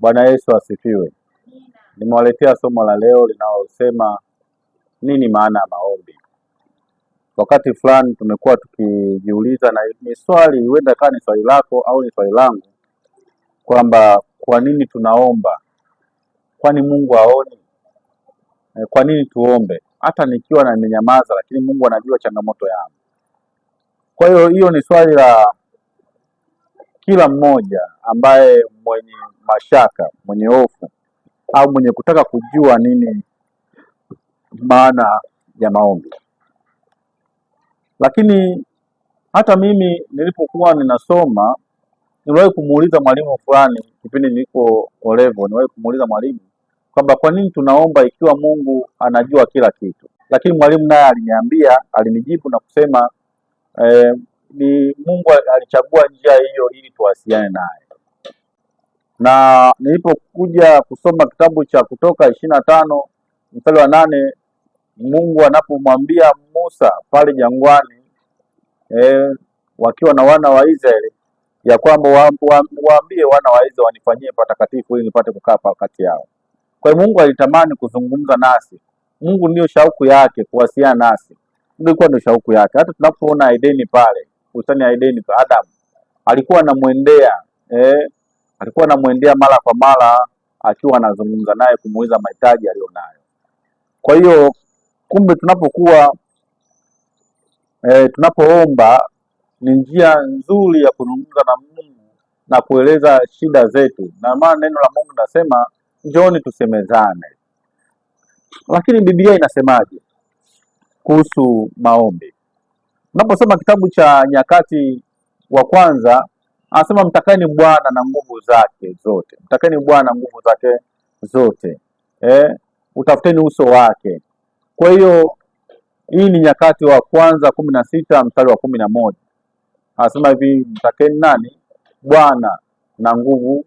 Bwana Yesu asifiwe. Nimewaletea somo la leo linalosema nini maana ya maombi. Wakati fulani tumekuwa tukijiuliza, na ni swali, huenda kama ni swali lako au ni swali langu, kwamba kwa nini tunaomba? Kwani Mungu haoni? Kwa nini tuombe? Hata nikiwa na nimenyamaza, lakini Mungu anajua changamoto yangu. Kwa hiyo ni swali la kila mmoja ambaye mwenye mashaka, mwenye hofu au mwenye kutaka kujua nini maana ya maombi. Lakini hata mimi nilipokuwa ninasoma, niliwahi kumuuliza mwalimu fulani kipindi niko O-level, niliwahi kumuuliza mwalimu kwamba kwa nini tunaomba ikiwa Mungu anajua kila kitu. Lakini mwalimu naye alinijibu na kusema ni Mungu alichagua njia hiyo ili tuwasiliane naye. Na nilipokuja kusoma kitabu cha Kutoka 25 mstari wa 8, Mungu anapomwambia Musa pale jangwani wakiwa na wana wa Israeli ya kwamba waambie wana wa Israeli wanifanyie patakatifu ili nipate kukaa kati yao. Kwa hiyo Mungu alitamani kuzungumza nasi. Mungu ndio shauku yake kuwasiliana nasi. Ndio ndio shauku yake. Hata tunapoona Edeni pale, bustani ya Edeni, Adam alikuwa anamwendea mara kwa mara akiwa anazungumza naye kumuuliza mahitaji aliyonayo. Kwa hiyo kumbe tunapoomba ni njia nzuri ya kuzungumza na Mungu na kueleza shida zetu. Na maana neno la Mungu linasema njooni tusemezane. Lakini Biblia inasemaje kuhusu maombi? Unaposoma kitabu cha Nyakati wa kwanza, anasema mtakeni Bwana na nguvu zake zote. Mtakeni Bwana na nguvu zake zote. Utafuteni uso wake. Kwa hiyo hii ni Nyakati wa kwanza 16 mstari wa 11. Anasema hivi, mtakeni nani? Bwana na nguvu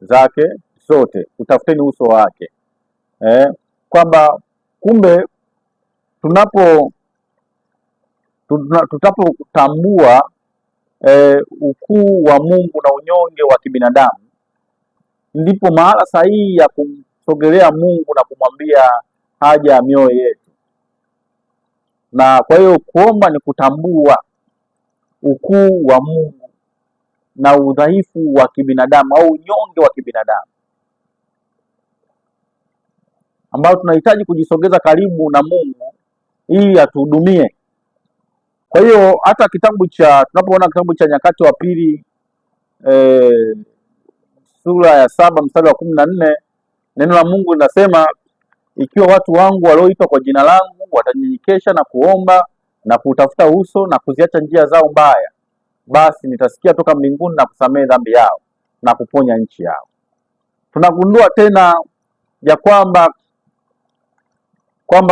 zake zote. Utafuteni uso wake. Kwamba kumbe tutapotambua ukuu wa Mungu na unyonge wa kibinadamu, ndipo mahala sahihi ya kumsogelea Mungu na kumwambia haja ya mioyo yetu. Na kwa hiyo kuomba ni kutambua ukuu wa Mungu na udhaifu wa kibinadamu au unyonge wa kibinadamu, ambao tunahitaji kujisogeza karibu na Mungu ili atuhudumie. Kwa hiyo hata tunapoona kitabu cha Nyakati wa pili sura ya 7 mstari wa 14, neno la Mungu linasema, ikiwa watu wangu walioitwa kwa jina langu watanyenyekesha na kuomba na kutafuta uso na kuziacha njia zao mbaya, basi nitasikia toka mbinguni na kusamehe dhambi yao na kuponya nchi yao. Tunagundua tena ya kwamba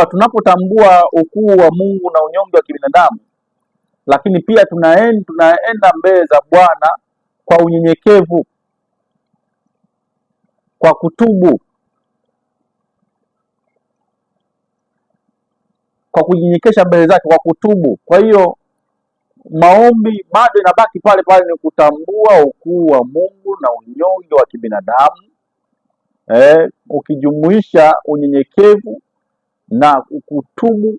tunapotambua ukuu wa Mungu na unyonge wa kibinadamu, lakini pia tunaenda mbele za Bwana kwa unyenyekevu, kwa kutubu, kwa kunyenyekesha mbele zake, kwa kutubu. Kwa hiyo maombi bado inabaki pale pale, ni kutambua ukuu wa Mungu na unyonge wa kibinadamu, ukijumuisha unyenyekevu na kutubu,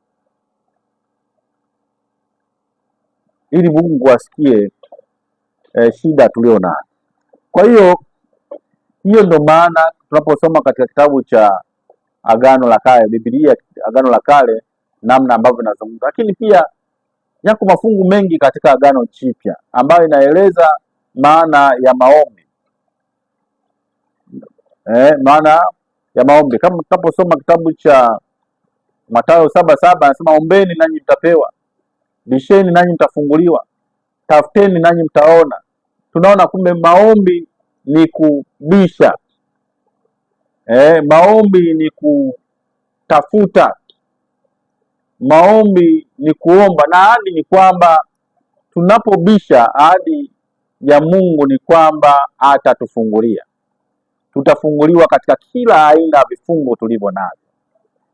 ili Mungu asikie shida tulio nayo. Kwa hiyo ndio maana tunaposoma katika kitabu cha Agano la Kale, Biblia Agano la Kale, namna ambavyo inazungumza, lakini pia yako mafungu mengi katika Agano Jipya ambayo inaeleza maana ya maombi. Maana ya maombi, kama tunaposoma kitabu cha Mathayo 7:7, anasema ombeni nanyi mtapewa, bisheni nanyi mtafunguliwa, tafuteni nanyi mtaona. Tunaona kumbe maombi ni kubisha, maombi ni kutafuta, maombi ni kuomba. Na ahadi ni kwamba tunapobisha, ahadi ya Mungu ni kwamba atatufungulia. Tutafunguliwa katika kila aina ya vifungo tulivyo navyo,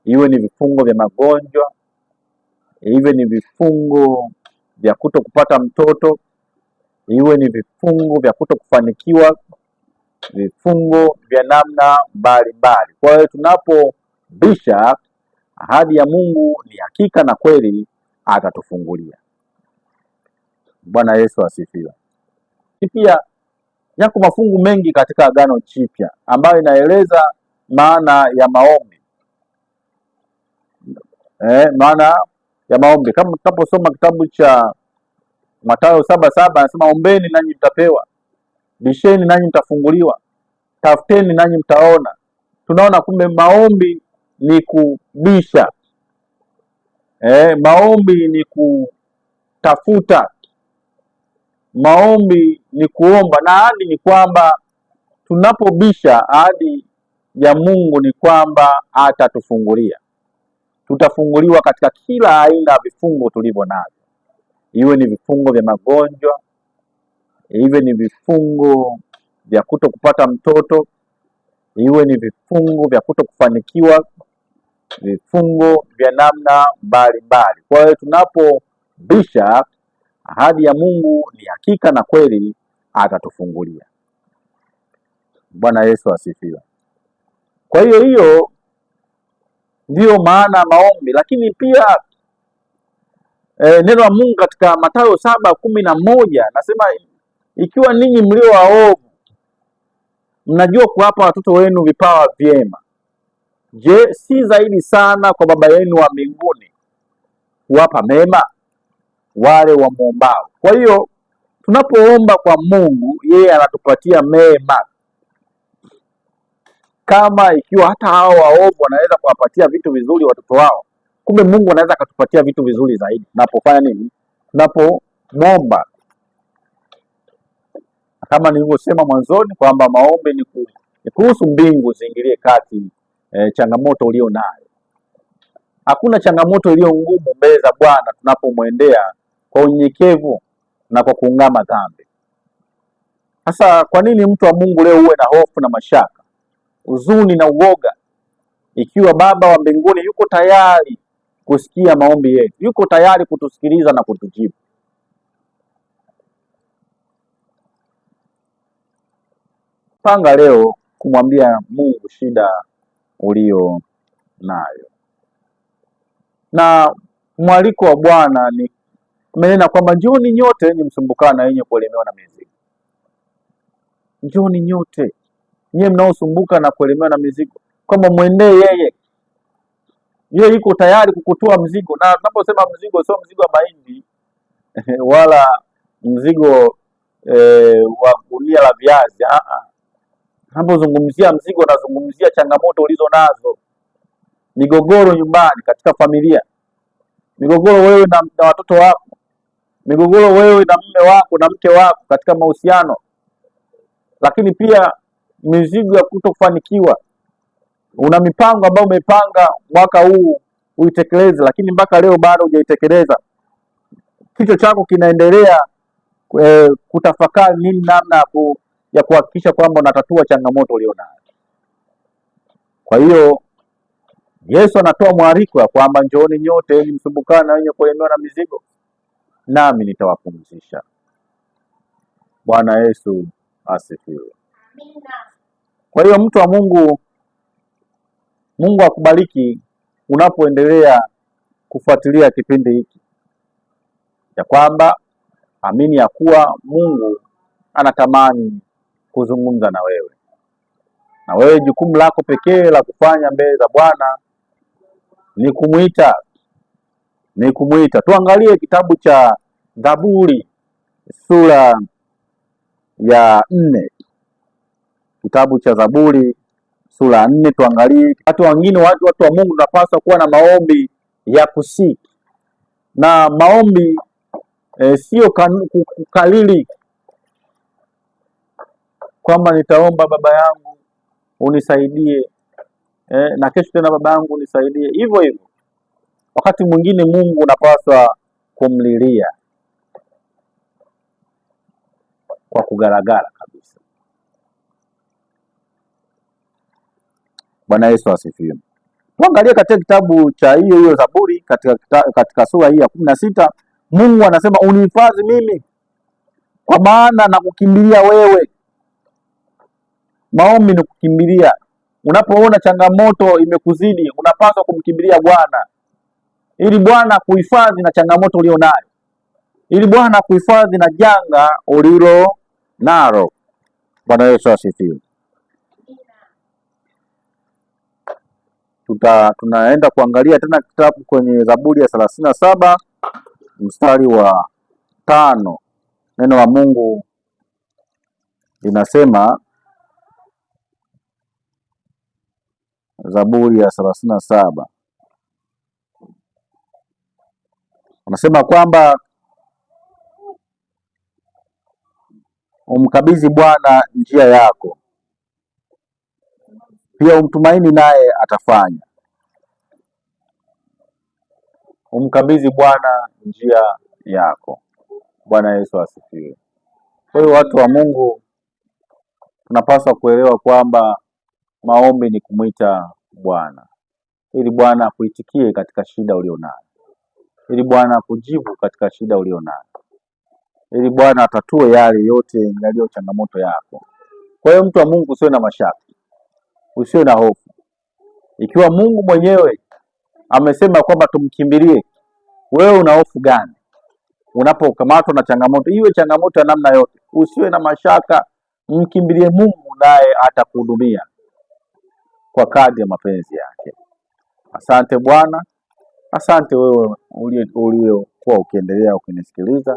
iwe ni vifungo vya magonjwa, iwe ni vifungo vya kuto kupata mtoto, iwe ni vifungo vya kuto kufanikiwa vifungo vya namna mbalimbali. Kwa hiyo tunapobisha, ahadi ya Mungu ni hakika na kweli atatufungulia. Bwana Yesu asifiwe. Pia yako mafungu mengi katika Agano Jipya ambayo inaeleza maana ya maombi. Maana ya maombi kama tunaposoma kitabu cha Mathayo 7:7 anasema, ombeni nanyi mtapewa, bisheni nanyi mtafunguliwa, tafuteni nanyi mtaona. Tunaona kumbe maombi ni kubisha, maombi ni kutafuta, maombi ni kuomba, na ahadi ni kwamba tunapobisha, ahadi ya Mungu ni kwamba atatufungulia. Tutafunguliwa katika kila aina ya vifungo tulivyo navyo, iwe ni vifungo vya magonjwa, iwe ni vifungo vya kuto kupata mtoto, iwe ni vifungo vya kuto kufanikiwa, vifungo vya namna mbalimbali. Kwa hiyo tunapobisha, ahadi ya Mungu ni hakika na kweli atatufungulia. Bwana Yesu asifiwe. Kwa hiyo ndiyo maana ya maombi. Lakini pia neno la Mungu katika Mathayo 7:11 nasema, ikiwa ninyi mlio waovu mnajua kuwapa watoto wenu vipawa vyema, je, si zaidi sana kwa Baba yenu wa mbinguni kuwapa mema wale wamwombao? Kwa hiyo tunapoomba kwa Mungu, yeye anatupatia mema. Kama ikiwa hata hao waovu wanaweza kuwapatia vitu vizuri watoto wao, kumbe Mungu anaweza akatupatia vitu vizuri zaidi tunapofanya nini? Tunapomwomba. Kama nilivyosema mwanzoni kwamba maombi ni kuhusu mbingu ziingilie kati changamoto ulio nayo. Hakuna changamoto iliyo ngumu mbele za Bwana tunapomwendea kwa unyenyekevu na kwa kuungama dhambi. Sasa kwa nini mtu wa Mungu leo uwe na hofu na mashaka, huzuni na uoga, ikiwa Baba wa mbinguni yuko tayari kusikia maombi yetu, yuko tayari kutusikiliza na kutujibu? Panga leo kumwambia Mungu shida ulio nayo. Na mwaliko wa Bwana ni umenena kwamba njooni nyote wenye msumbukana na wenye kuelemewa na mizigo. Njooni nyote nyie mnaosumbuka na kuelemewa na mizigo, kwamba mwendee yeye. Yeye yuko tayari kukutoa mzigo. Na tunaposema mzigo, sio mzigo wa mahindi wala mzigo wa gunia la viazi. Tunapozungumzia mzigo, nazungumzia changamoto ulizo nazo, migogoro nyumbani, katika familia, migogoro wewe na watoto wako, migogoro wewe na mume wako na mke wako katika mahusiano, lakini pia mizigo ya kutofanikiwa. Una mipango ambayo umepanga mwaka huu uitekeleze, lakini mpaka leo bado hujaitekeleza. Kichwa chako kinaendelea kutafakari nini namna ya kuhakikisha kwamba unatatua changamoto ulionayo. Kwa hiyo Yesu anatoa mwaliko ya kwamba njooni nyote wenye msumbukana na wenye kuelemewa na mizigo, nami nitawapumzisha. Bwana Yesu asifiwe. Kwa hiyo mtu wa Mungu, Mungu akubariki unapoendelea kufuatilia kipindi hiki, ya kwamba amini ya kuwa Mungu anatamani kuzungumza na wewe. Na wewe jukumu lako pekee la kufanya mbele za Bwana ni kumwita. Tuangalie kitabu cha Zaburi sura ya 4. Kitabu cha Zaburi sura ya 4, tuangalie. Watu wengine, watu wa Mungu, tunapaswa kuwa na maombi ya kusii, na maombi sio kukalili kwamba nitaomba baba yangu unisaidie, na kesho tena baba yangu unisaidie, hivyo hivyo. Wakati mwingine Mungu unapaswa kumlilia kwa kugaragara kabisa. Bwana Yesu asifiwe. Tuangalie katika kitabu cha hiyo Zaburi, katika sura hii ya 16, Mungu anasema unihifadhi mimi, kwa maana na kukimbilia wewe. Maombi ni kukimbilia. Unapoona changamoto imekuzidi, unapaswa kumkimbilia Bwana ili Bwana kuhifadhi na changamoto ulionayo, ili Bwana kuhifadhi na janga ulilo nalo. Bwana Yesu asifiwe. Tunaenda kuangalia tena kitabu kwenye Zaburi ya 37 mstari wa 5. Neno la Mungu linasema, Zaburi ya 37 anasema kwamba umkabidhi Bwana njia yako, pia umtumaini naye atafanya. Umkabidhi Bwana njia yako. Bwana Yesu asifiwe. Kwa hiyo watu wa Mungu tunapaswa kuelewa kwamba maombi ni kumwita Bwana ili Bwana akuitikie katika shida ulionayo, ili Bwana akujibu katika shida ulionayo, ili Bwana atatue yale yote yaliyo changamoto yako. Kwa hiyo mtu wa Mungu, usiwe na mashaka, usiwe na hofu. Ikiwa Mungu mwenyewe amesema kwamba tumkimbilie, wewe una hofu gani? Unapokamatwa na changamoto, iwe changamoto ya namna yote, usiwe na mashaka, mkimbilie Mungu naye atakuhudumia kwa kadri ya mapenzi yake. Asante Bwana, asante wewe uliokuwa ukiendelea ukinisikiliza.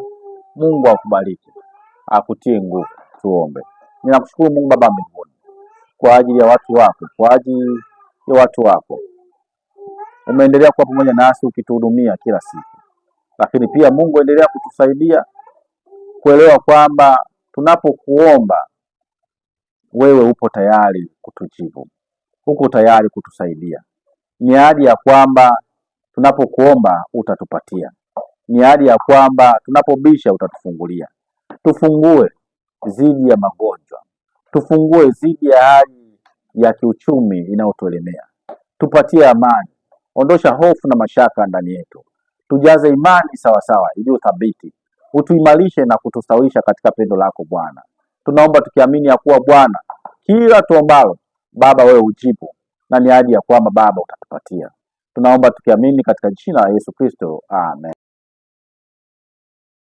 Mungu akubariki, akutie nguvu. Tuombe. Ninakushukuru Mungu Baba mbinguni kwa ajili ya watu wako, kwa ajili ya watu wako. Umeendelea kuwa pamoja nasi ukituhudumia kila siku, lakini pia Mungu endelea kutusaidia kuelewa kwamba tunapokuomba wewe upo tayari kutujibu, uko tayari kutusaidia. Ni ahadi ya kwamba tunapokuomba utatupatia, ni ahadi ya kwamba tunapobisha utatufungulia. Tufungue dhidi ya magonjwa, tufungue dhidi ya hali ya kiuchumi inayotuelemea, tupatie amani, ondosha hofu na mashaka ndani yetu, tujaze imani sawasawa iliyo thabiti, utuimarishe na kutustawisha katika pendo lako Bwana. Tunaomba tukiamini ya kuwa Bwana, kila tuombalo Baba wewe ujibu, na ni ahadi ya kwamba Baba utatupatia. Tunaomba tukiamini katika jina la Yesu Kristo, amen.